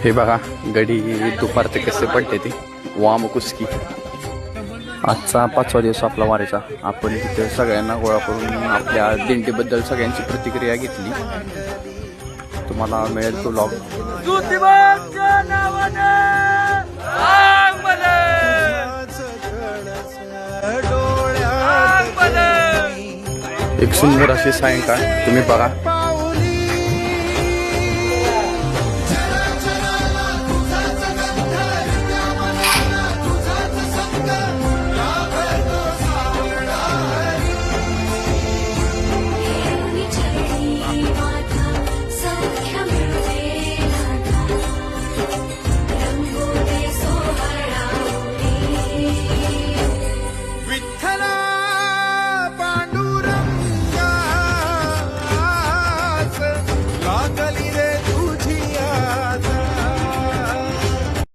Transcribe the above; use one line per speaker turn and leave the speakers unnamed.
हे बघा गडी दुपारचे कसे पडते ते वाम कुस्की. आजचा 5वा दिवस आपला वारीचा. आपण तिथे सगळ्यांना गोळा करून आपल्या दिंडीबद्दल सगळ्यांची प्रतिक्रिया घेतली. तुम्हाला मिळेल तो लॉग. एक सुंदर अशी सायंकाळ तुम्ही बघा.